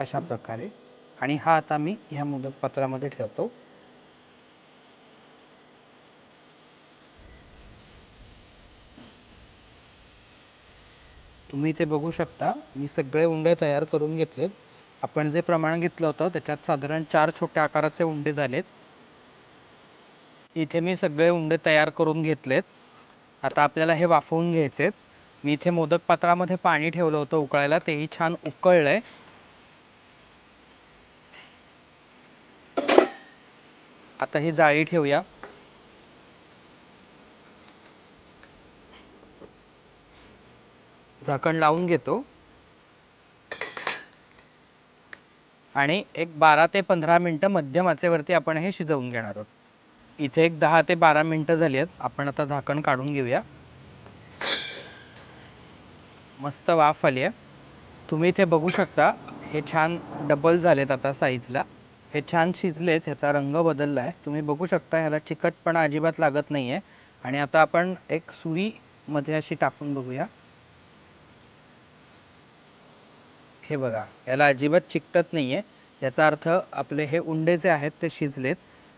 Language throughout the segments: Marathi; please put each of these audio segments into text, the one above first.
अशा प्रकारे. आणि हा आता मी ह्या मोदक पात्रामध्ये ठेवतो. तुम्ही इथे बघू शकता मी सगळे उंडे तयार करून घेतलेत. आपण जे प्रमाण घेतलं होतं त्याच्यात साधारण 4 छोट्या आकाराचे उंडे झालेत. इथे मी सगळे उंडे तयार करून घेतलेत. आता आपल्याला हे वाफवून घ्यायचे. मी इथे मोदक पात्रामध्ये पाणी ठेवलं होतं उकळायला, तेही छान उकळलंय. आता ही जाळी ठेवूया. झाकण लावून घेतो आणि एक 12 ते 15 मिनटं मध्यम आचेवरती आपण हे शिजवून घेणार आहोत. इथे एक 10 ते 12 मिनटं झाली आहेत. आपण आता झाकण काढून घेऊया. मस्त वाफ आली आहे. तुम्ही इथे बघू शकता हे छान डबल झालेत आता साईजला. हे छान शिजलेत, ह्याचा रंग बदलला आहे. तुम्ही बघू शकता ह्याला चिकटपणा अजिबात लागत नाही आहे. आणि आता आपण एक सुरीमध्ये अशी टाकून बघूया. हे बघा, याला अजिबात चिकटत नाही आहे. याचा अर्थ आपले हे उंडे जे आहेत ते शिजलेत.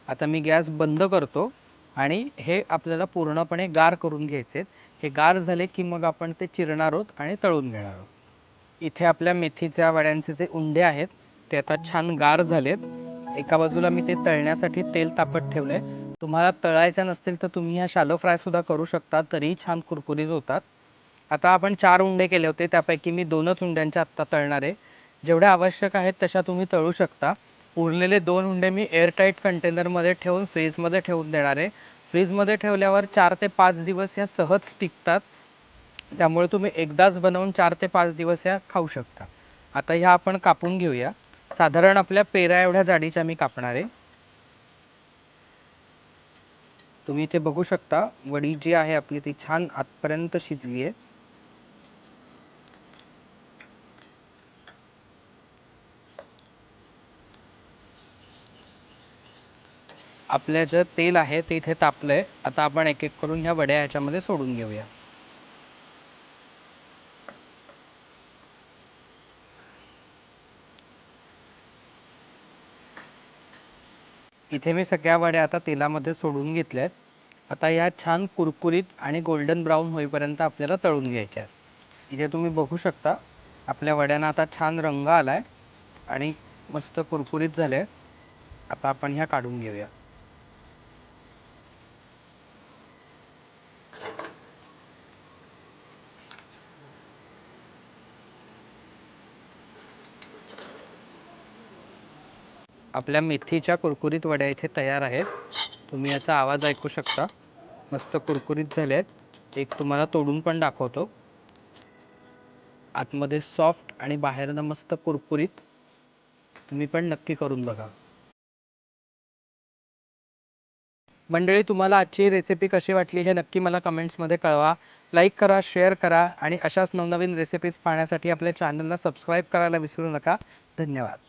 आता मी गॅस बंद करतो आणि हे आपल्याला पूर्णपणे गार करून घ्यायचे. हे गार झाले की मग आपण ते चिरणार आहोत आणि तळून घेणार आहोत. इथे आपल्या मेथीच्या वड्यांचे जे उंडे आहेत ते आता छान गार झालेत. एका बाजूला मी ते तळण्यासाठी तेल तापत ठेवलंय. तुम्हाला तळायचं नसतील तर तुम्ही ह्या शॅलो फ्राय सुद्धा करू शकता, तरीही छान कुरकुरीत होतात. आता आपण 4 उंडे केले होते, त्यापैकी मी 2च उंड्यांच्या आत्ता तळणार आहे. जेवढ्या आवश्यक आहेत तशा तुम्ही तळू शकता. उरलेले 2 उंडे मी एअरटाईट कंटेनरमध्ये ठेवून फ्रीजमध्ये ठेवून देणार आहे. फ्रीजमध्ये ठेवल्यावर 4 ते 5 दिवस ह्या सहज टिकतात. त्यामुळे तुम्ही एकदाच बनवून 4 ते 5 दिवस ह्या खाऊ शकता. आता ह्या आपण कापून घेऊया. साधारण आपल्या पेरा एवढ्या जाडीच्या मी कापणार आहे. तुम्ही इथे बघू शकता वडी जी आहे आपली ती छान आतपर्यंत शिजली आहे. आपलं जे तेल आहे ते इथे तापलंय. आता आपण एक एक करून ह्या वड्या ह्याच्यामध्ये सोडून घेऊया. इथे मी सगळ्या वड्या आता तेलामध्ये सोडून घेतल्यात. आता या छान कुरकुरीत आणि गोल्डन ब्राऊन होईपर्यंत आपल्याला तळून घ्यायच्या आहेत. इथे तुम्ही बघू शकता आपल्या वड्यांना आता छान रंग आलाय आणि मस्त कुरकुरीत झाले. आता आपण ह्या काढून घेऊया. आपल्या मेथीच्या कुरकुरीत वड्या इथे तयार आहेत. तुम्ही याचा आवाज ऐकू शकता. मस्त कुरकुरीत झाले आहेत. एक तुम्हाला तोडून पण दाखवतो. आतमध्ये सॉफ्ट आणि बाहेरनं मस्त कुरकुरीत. तुम्ही पण नक्की करून बघा. मंडळी, तुम्हाला आजची रेसिपी कशी वाटली हे नक्की मला कमेंट्समध्ये कळवा. लाईक करा, शेअर करा आणि अशाच नवनवीन रेसिपीज पाहण्यासाठी आपल्या चॅनलला सबस्क्राईब करायला विसरू नका. धन्यवाद.